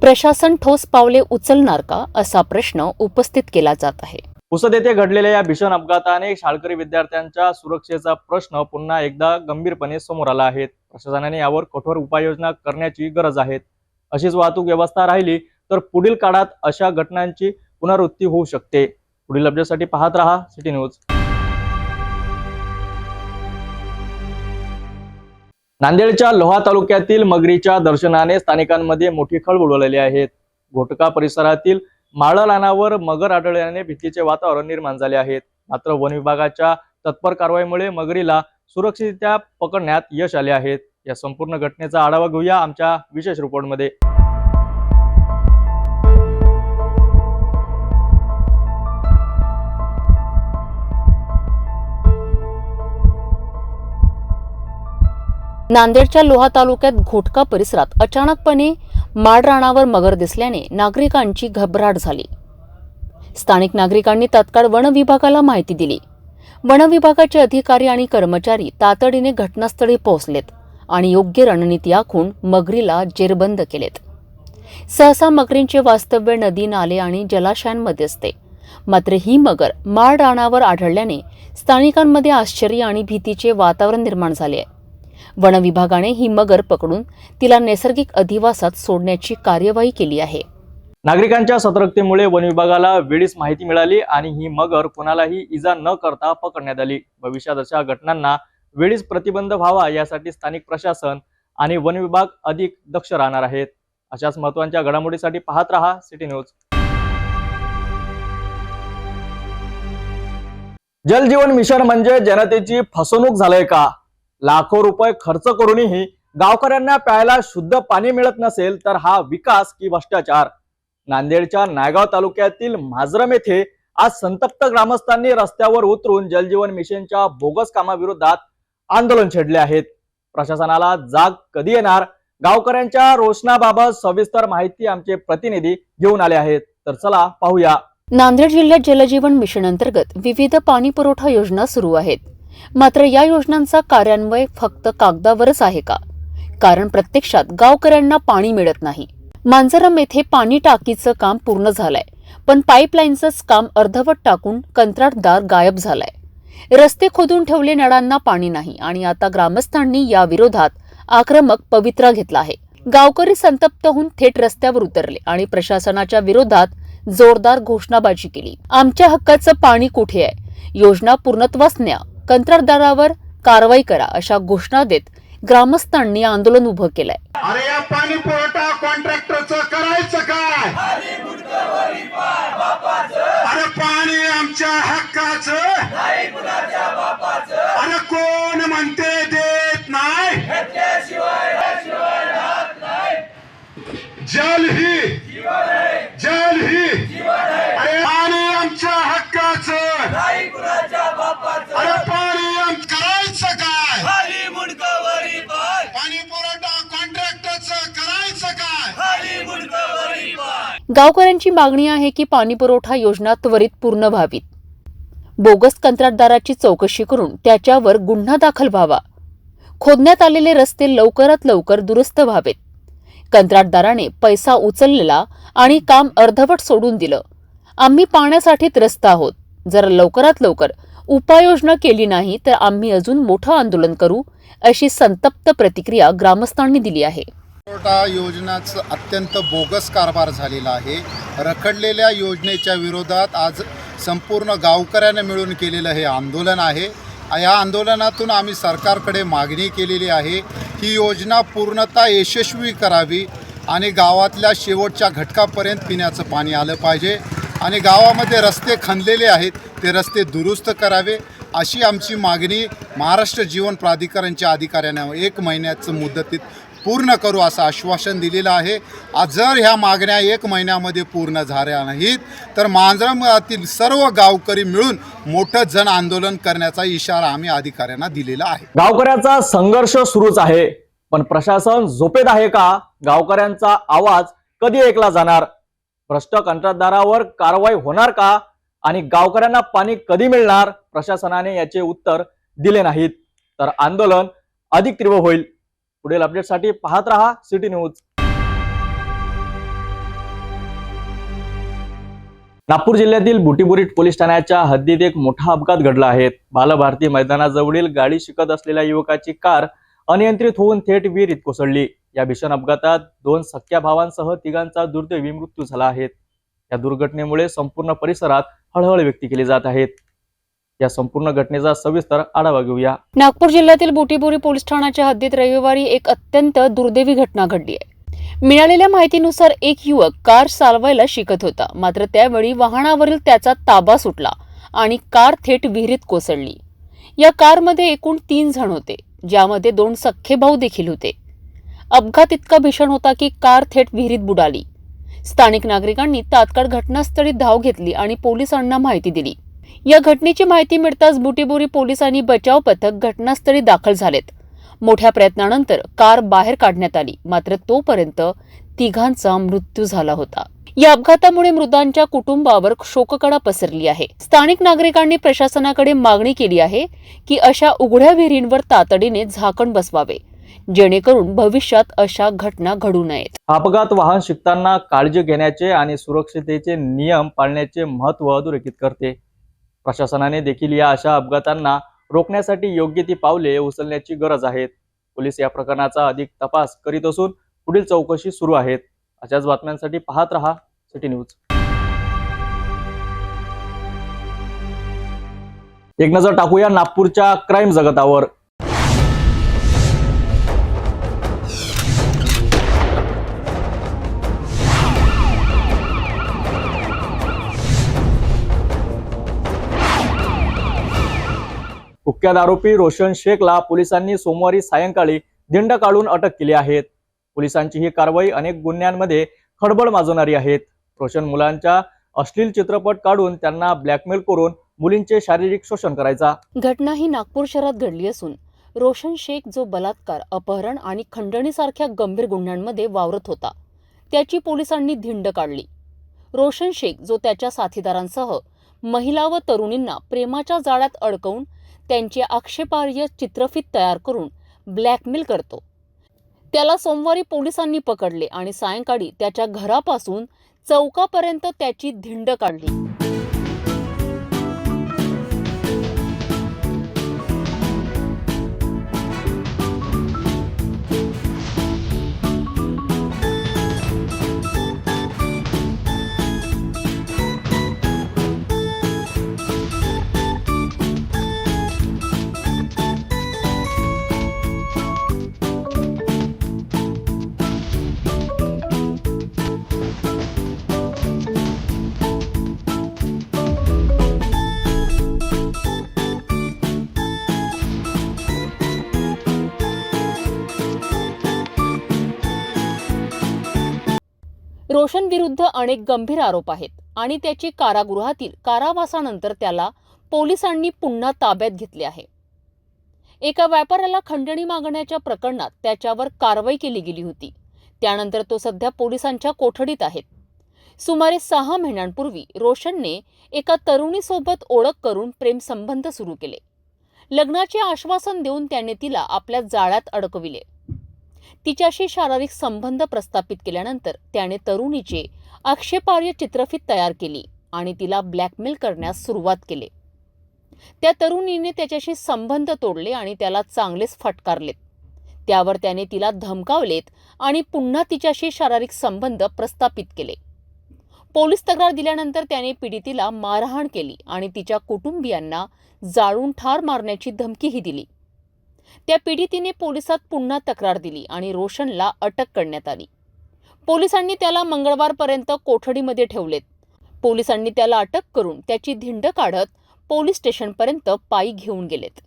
प्रशासन ठोस पावले उचलणार का असा प्रश्न उपस्थित केला जात आहे। पुसद येथे घडलेल्या या भीषण अपघाताने शाळकरी विद्यार्थ्यांच्या सुरक्षेचा प्रश्न पुन्हा एकदा गंभीरपणे समोर आला आहे। प्रशासनाने यावर कठोर उपाययोजना करण्याची गरज आहे। अशीच वाहतूक व्यवस्था राहिली तर पुढील काळात अशा घटनांची पुनरावृत्ती होऊ शकते। पुढील अपडेटसाठी पाहत रहा सिटी न्यूज। नांदेडच्या लोहा तालुक्यातील मगरीच्या दर्शनाने स्थानिकांमध्ये मोठी खळबळ उडाली आहे। घोटका परिसरातील माळरानावर मगर आढळल्याने भीतीचे वातावरण निर्माण झाले आहे। मात्र वन विभागाच्या तत्पर कारवाईमुळे मगरीला सुरक्षितरित्या पकडण्यात यश आले आहे। या संपूर्ण घटनेचा आढावा घेऊया आमच्या विशेष रिपोर्टमध्ये। नांदेडच्या लोहा तालुक्यात घोटका परिसरात अचानकपणे माळरानावर मगर दिसल्याने नागरिकांची घबराट झाली। स्थानिक नागरिकांनी तात्काळ वन विभागाला माहिती दिली। वन विभागाचे अधिकारी आणि कर्मचारी तातडीने घटनास्थळी पोहोचलेत आणि योग्य रणनीती आखून मगरीला जेरबंद केलेत। सहसा मगरींचे वास्तव्य नदी, नाले आणि जलाशयांमध्ये असते, मात्र ही मगर माळरानावर आढळल्याने स्थानिकांमध्ये आश्चर्य आणि भीतीचे वातावरण निर्माण झाले आहे। वन विभागाने ही मगर पकडून तिला नैसर्गिक अधिवासात सोडण्याची कार्यवाही केली आहे। नागरिकांच्या सतर्कतेमुळे वन विभागाला वेळीच माहिती मिळाली आणि ही मगर कोणालाही इजा न करता पकडण्यात आली। भविष्यात अशा घटनांना वेळीच प्रतिबंध व्हावा यासाठी स्थानिक प्रशासन आणि वन विभाग अधिक दक्ष राहणार आहेत। अशाच महत्त्वाच्या घडामोडीसाठी पाहत रहा सिटी न्यूज। जल जीवन मिशन म्हणजे जनतेची फसवणूक झालंय का? लाखो रुपये खर्च करूनही गावकऱ्यांना प्यायला शुद्ध पाणी मिळत नसेल तर हा विकास की भ्रष्टाचार? नांदेडच्या नायगाव तालुक्यातील माजरम येथे आज संतप्त ग्रामस्थांनी रस्त्यावर उतरून जलजीवन मिशनच्या बोगस कामाविरोधात आंदोलन छेडले आहेत। प्रशासनाला जाग कधी येणार? गावकऱ्यांच्या रोषणाबाबत सविस्तर माहिती आमचे प्रतिनिधी घेऊन आले आहेत, तर चला पाहूया। नांदेड जिल्ह्यात जलजीवन मिशन अंतर्गत विविध पाणी पुरवठा योजना सुरू आहेत, मात्र या योजनांचा कार्यान्वय फक्त कागदावरच आहे का? कारण प्रत्यक्षात गावकऱ्यांना पाणी मिळत नाही। मांजरम येथे पाणी टाकीचं काम पूर्ण झालंय, पण पाईपलाईनचंच काम अर्धवट टाकून कंत्राटदार गायब झालाय। रस्ते खोदून ठेवले, नळांना पाणी नाही आणि आता ग्रामस्थांनी या विरोधात आक्रमक पवित्रा घेतला आहे। गावकरी संतप्त होऊन थेट रस्त्यावर उतरले आणि प्रशासनाच्या विरोधात जोरदार घोषणाबाजी केली। आमच्या हक्काचं पाणी कुठे आहे? योजना पूर्णत्वास न्या, कंत्राटदारावर कारवाई करा अशा घोषणा देत ग्रामस्थांनी आंदोलन उभं केलंय। अरे या पाणी पुरवठा कॉन्ट्रॅक्टरचं करायचं काय? अरे पाणी आमच्या हक्काचं, अरे कोण म्हणते देत नाही? जल ही अरे पाणी करायचं काय पाणी पुरवठा कॉन्ट्रॅक्टरचं करायचं काय गावकऱ्यांची मागणी आहे की पाणी पुरवठा योजना त्वरित पूर्ण व्हावीत. बोगस कंत्राटदाराची चौकशी करून त्याच्यावर गुन्हा दाखल व्हावा. खोदण्यात आलेले रस्ते लवकरात लवकर दुरुस्त व्हावेत. कंत्राटदाराने पैसा उचललेला आणि काम अर्धवट सोडून दिलं. आम्ही पाण्यासाठी त्रस्त आहोत. जर लवकरात लवकर उपाययोजना केली नाही तर आम्ही अजून मोठं आंदोलन करू, अशी संतप्त प्रतिक्रिया ग्रामस्थांनी दिली आहे. पुरवठा योजनाचं अत्यंत बोगस कारभार झालेला आहे. रखडलेल्या योजनेच्या विरोधात आज संपूर्ण गावकऱ्याने मिळून केलेलं हे आंदोलन आहे. या आंदोलनातून आम्ही सरकारकडे मागणी केलेली आहे की योजना पूर्णतः यशस्वी करावी आणि गावातल्या शेवटच्या घटकापर्यंत पिण्याचं पाणी आलं पाहिजे आणि गावामध्ये रस्ते खणलेले आहेत ते रस्ते दुरुस्त करावे, अशी आमची मागणी महाराष्ट्र जीवन प्राधिकरणच्या अधिकाऱ्यांना 1 महिन्याचं मुदतीत पूर्ण करू असं आश्वासन दिलेलं आहे. आज जर ह्या मागण्या 1 महिन्यामध्ये पूर्ण झाल्या नाहीत तर मांजरातील सर्व गावकरी मिळून मोठं जन आंदोलन करण्याचा इशारा आम्ही अधिकाऱ्यांना दिलेला आहे. गावकऱ्यांचा संघर्ष सुरूच आहे, पण प्रशासन झोपेत आहे का? गावकऱ्यांचा आवाज कधी ऐकला जाणार? भ्रष्ट कंत्राटदारावर कारवाई होणार का? आणि गावकऱ्यांना पाणी कधी मिळणार? प्रशासनाने याचे उत्तर दिले नाहीत तर आंदोलन अधिक तीव्र होईल. पुढील अपडेटसाठी पाहत रहा सिटी न्यूज. नागपूर जिल्ह्यातील बुटीबुरीट पोलीस ठाण्याच्या हद्दीत एक मोठा अपघात घडला आहे. बालभारती मैदानाजवळील गाडी शिकत असलेल्या युवकाची कार अनियंत्रित होऊन थेट विहिरीत कोसळली. या भीषण अपघातात 2 सख्या भावांसह 3घांचा दुर्दैवी मृत्यू झाला आहे. या दुर्घटनेमुळे संपूर्ण परिसरात हळहळ व्यक्त केली जात आहेत. या संपूर्ण घटनेचा सविस्तर आढावा घेऊया. नागपूर जिल्ह्यातील बुटीबोरी पोलीस ठाण्याच्या हद्दीत रविवारी एक अत्यंत दुर्दैवी घटना घडली आहे. मिळालेल्या माहितीनुसार एक युवक कार चालवायला शिकत होता, मात्र त्यावेळी वाहनावरील त्याचा ताबा सुटला आणि कार थेट विहिरीत कोसळली. या कारमध्ये एकूण 3 जण होते, ज्यामध्ये 2 सख्खे भाऊ देखील होते. अपघात इतका भीषण होता की कार थेट विहिरीत बुडाली. स्थानिक नागरिकांनी तात्काळ घटनास्थळी धाव घेतली आणि पोलिसांना माहिती दिली. या घटनेची माहिती मिळताच बुटीबोरी पोलीस आणि बचाव पथक घटनास्थळी दाखल झालेत. मोठ्या प्रयत्नानंतर कार बाहेर काढण्यात आली, मात्र तोपर्यंत 3घांचा मृत्यू झाला होता. या अपघातामुळे मृतांच्या कुटुंबावर शोककळा पसरली आहे. स्थानिक नागरिकांनी प्रशासनाकडे मागणी केली आहे की अशा उघड्या विहिरींवर तातडीने झाकण बसवावे, जेणेकरून भविष्यात अशा घटना घडू नयेत. अपघात वाहन शिकताना काळजी घेण्याचे आणि सुरक्षिततेचे नियम पाळण्याचे महत्त्व अधोरेखित करते. प्रशासनाने देखील या अशा अपघातांना रोखण्यासाठी योग्य ती पावले उचलण्याची गरज आहे. पोलीस या प्रकरणाचा अधिक तपास करीत असून पुढील चौकशी सुरू आहेत. अशाच बातम्यांसाठी पाहत रहा सिटी न्यूज. एक नजर टाकूया नागपूरच्या क्राईम जगतावर. कुख्यात आरोपी रोशन शेखला पोलिसांनी सोमवारी सायंकाळी धिंड काढून अटक केली आहे. पोलिसांची ही कारवाई अनेक गुन्ह्यांमध्ये खळबळ माजवणारी आहे. रोशन मुलांच्या अश्लील चित्रपट काढून त्यांना ब्लॅकमेल करून मुलींचे शारीरिक शोषण करायचा. घटना ही नागपूर शहरात घडली असून रोशन शेख, जो बलात्कार, अपहरण आणि खंडणीसारख्या गंभीर गुन्ह्यांमध्ये वावरत होता, त्याची पोलिसांनी धिंड काढली. रोशन शेख, जो त्याच्या साथीदारांसह महिला व तरुणींना प्रेमाच्या जाळ्यात अडकवून त्यांचे आक्षेपार्ह चित्रफित तयार करून ब्लॅकमेल करतो, त्याला सोमवारी पोलिसांनी पकडले आणि सायंकाळी त्याच्या घरापासून चौकापर्यंत त्याची धिंड काढली. रोशन विरुद्ध अनेक गंभीर आरोप आहेत आणि त्याची कारागृहातील कारावासानंतर त्याला पोलिसांनी पुन्हा ताब्यात घेतले आहे. एका व्यापाऱ्याला खंडणी मागण्याच्या प्रकरणात त्याच्यावर कारवाई केली गेली होती. त्यानंतर तो सध्या पोलिसांच्या कोठडीत आहे. सुमारे 6 महिन्यांपूर्वी रोशनने एका तरुणीसोबत ओळख करून प्रेमसंबंध सुरू केले. लग्नाचे आश्वासन देऊन त्याने तिला आपल्या जाळ्यात अडकविले. तिच्याशी शारीरिक संबंध प्रस्थापित केल्यानंतर त्याने तरुणीचे आक्षेपार्ह चित्रफित तयार केली आणि तिला ब्लॅकमेल करण्यास सुरुवात केली. त्या तरुणीने त्याच्याशी संबंध तोडले आणि त्याला चांगलेच फटकारलेत. त्यावर त्याने तिला धमकावलेत आणि पुन्हा तिच्याशी शारीरिक संबंध प्रस्थापित केले. पोलीस तक्रार दिल्यानंतर त्याने पीडितेला मारहाण केली आणि तिच्या कुटुंबियांना जाळून ठार मारण्याची धमकीही दिली. त्या पीडितेने पोलिसात पुन्हा तक्रार दिली आणि रोशनला अटक करण्यात आली. पोलिसांनी त्याला मंगळवारपर्यंत कोठडीमध्ये ठेवलेत. पोलिसांनी त्याला अटक करून त्याची धिंड काढत पोलीस स्टेशनपर्यंत पायी घेऊन गेलेत.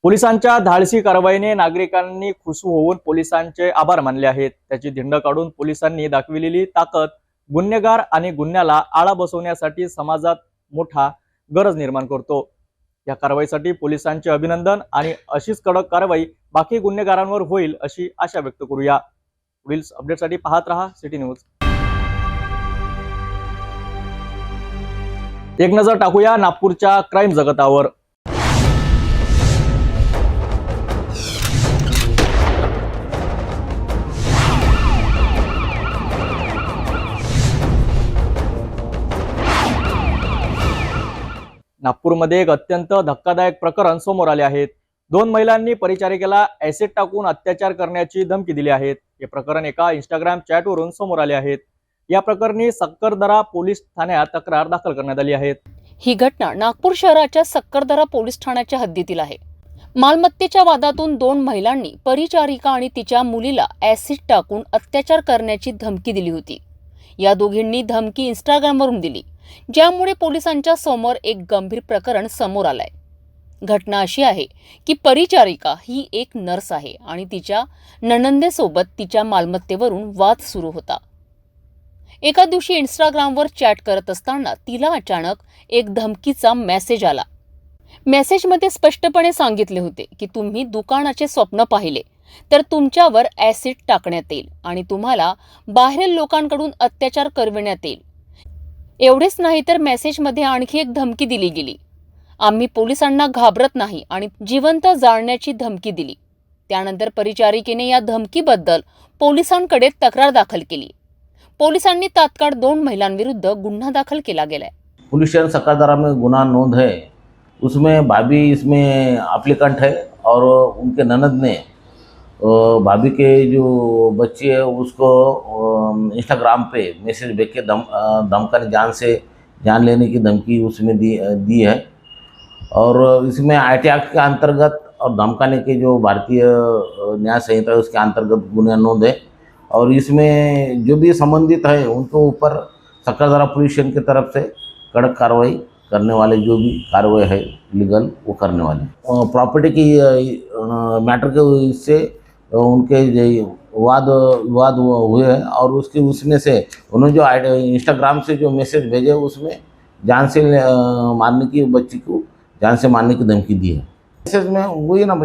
पोलिसांच्या धाडसी कारवाईने नागरिकांनी खुश होऊन पोलिसांचे आभार मानले आहेत. त्याची धिंड काढून पोलिसांनी दाखविलेली ताकद गुन्हेगार आणि गुन्ह्याला आळा बसवण्यासाठी समाजात मोठा गरज निर्माण करतो. या कारवाईसाठी पोलिसांचे अभिनंदन आणि अशीच कडक कारवाई बाकी गुन्हेगारांवर होईल अशी आशा व्यक्त करूया. पुढील अपडेटसाठी पाहत रहा सिटी न्यूज. एक नजर टाकूया नागपूरच्या क्राईम जगतावर. नागपूरमध्ये एक अत्यंत धक्कादायक प्रकरण समोर आले आहेत. 2 महिलांनी परिचारिकेला ऍसिड टाकून अत्याचार करण्याची धमकी दिली आहे. हे प्रकरण एका इंस्टाग्राम चॅटवरून समोर आले आहेत. या प्रकरणी सक्करदरा पोलीस ठाण्यात तक्रार दाखल करण्यात आली आहे. ही घटना नागपूर शहराच्या सक्करदरा पोलीस ठाण्याच्या हद्दीतील आहे. मालमत्तेच्या वादातून 2 महिलांनी परिचारिका आणि तिच्या मुलीला ऍसिड टाकून अत्याचार करण्याची धमकी दिली होती. या दोघींनी धमकी इंस्टाग्रामवरून दिली, ज्यामुळे पोलिसांच्या समोर एक गंभीर प्रकरण समोर आलंय. घटना अशी आहे की परिचारिका ही एक नर्स आहे आणि तिच्या नणंदेसोबत तिच्या मालमत्तेवरून वाद सुरू होता. एका दिवशी इंस्टाग्रामवर चॅट करत असताना तिला अचानक एक धमकीचा मेसेज आला. मेसेजमध्ये स्पष्टपणे सांगितले होते की तुम्ही दुकानाचे स्वप्न पाहिले तर तुमच्यावर ऍसिड टाकण्यात येईल आणि तुम्हाला बाहेरील लोकांकडून अत्याचार करविण्यात येईल. एवढेच नाही तर मेसेजमध्ये आणखी एक धमकी दिली गेली. आम्ही पोलिसांना घाबरत नाही आणि जिवंत जाळण्याची धमकी दिली. त्यानंतर परिचारिकेने या धमकीबद्दल पोलिसांकडे तक्रार दाखल केली. पोलिसांनी तात्काळ 2 महिलांविरुद्ध गुन्हा दाखल केला गेलाय. पुलिस स्टेशन सक्करदरा में गुनाह नोंद है. उसमें भाभी इसमें एप्लीकेंट है और उनके ननद ने भाभी के जो बच्ची है उसको इंस्टाग्राम पे मैसेज भेज के धमकाने जान लेने की धमकी उसमें दी है. और इसमें IT एक्ट के अंतर्गत और धमकाने के जो भारतीय न्याय संहिता है उसके अंतर्गत गुन्हा नोंद है. और इसमें जो भी संबंधित है उनके ऊपर सक्करदरा पुलिस स्टेशन की तरफ से कड़क कार्रवाई करने वाले जो भी कार्रवाई है लीगल वो करने वाले. प्रॉपर्टी की मैटर के इससे उनके विवाद हुए हैं और उसमें से उन्होंने जो इंस्टाग्राम से जो मैसेज भेजे उसमें जान से मारने की बच्ची को जान से मारने की धमकी दी है. मैसेज में वही ना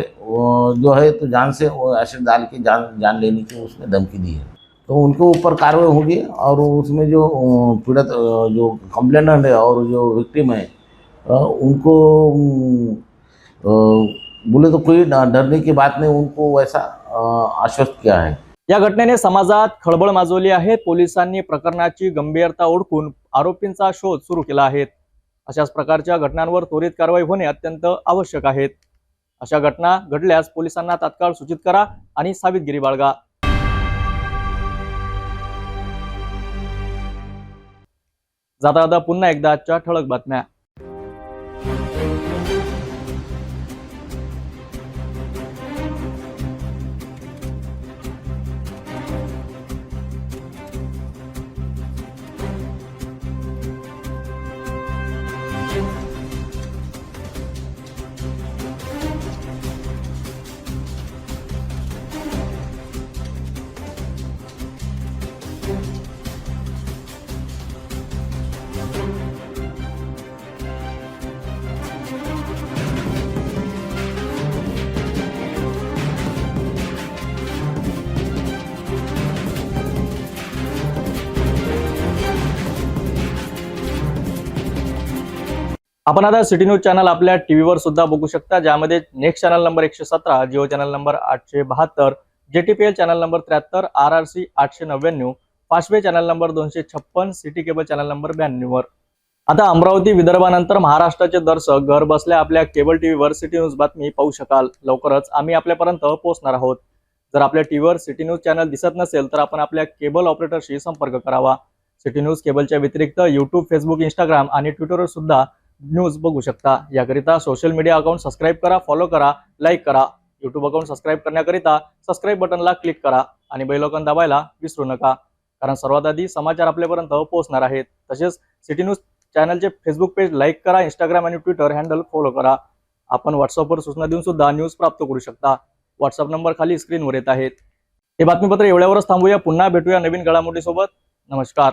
जो है तो जान से वो एसिड डाल के जान लेने की उसमें धमकी दी है. तो उनके ऊपर कार्रवाई होगी और उसमें जो पीड़ित जो कंप्लेनेंट है और जो विक्टिम है उनको बोले तो कोई डरने की बात नहीं, उनको वैसा आश्वस्त किया है. या घटनेने समाजात खळबळ माजवली आहे. पोलिसांनी प्रकरणाची गंभीरता ओळखून आरोपींचा शोध सुरू केला आहे. अशाच प्रकारच्या घटनांवर त्वरित कारवाई होणे अत्यंत आवश्यक आहे. अशा घटना घडल्यास पोलिसांना तात्काळ सूचित करा आणि सावधगिरी बाळगा. जाता पुन्हा एकदा आजच्या ठळक बातम्या. आपण आता सिटी न्यूज चॅनल आपल्या टीव्हीवर सुद्धा बघू शकता, ज्यामध्ये next channel number 117, Jio channel number 872, JTPL channel number 73, RRC 899, Fastway channel number 256, city cable channel number 92 वर. आता अमरावती विदर्भानंतर महाराष्ट्राचे दर्शक घर बसल्या आपल्या केबल टीव्हीवर सिटी न्यूज बातमी पाहू शकाल. लवकरच आम्ही आपल्यापर्यंत पोहोचणार आहोत. जर आपल्या टीव्हीवर सिटी न्यूज चॅनल दिसत नसेल तर आपण आपल्या केबल ऑपरेटरशी संपर्क करावा. सिटी न्यूज केबलच्या व्यतिरिक्त यूट्यूब, फेसबुक, इंस्टाग्राम आणि ट्विटरवर सुद्धा न्यूज बघू शकता. याकरिता सोशल मीडिया अकाउंट सबस्क्राईब करा, फॉलो करा, लाईक करा. यूट्यूब अकाउंट सबस्क्राईब करण्याकरिता सबस्क्राईब बटनला क्लिक करा आणि बेल आयकॉन दाबायला विसरू नका, कारण सर्वात आधी समाचार आपल्यापर्यंत पोहोचणार आहेत. तसेच सिटी न्यूज चॅनलचे फेसबुक पेज लाईक करा, इंस्टाग्राम आणि ट्विटर हँडल फॉलो करा. आपण व्हॉट्सअपवर सूचना देऊन सुद्धा न्यूज प्राप्त करू शकता. व्हॉट्सअप नंबर खाली स्क्रीनवर येत आहेत. हे बातमीपत्र एवढ्यावरच थांबूया. पुन्हा भेटूया नवीन घडामोडीसोबत. नमस्कार.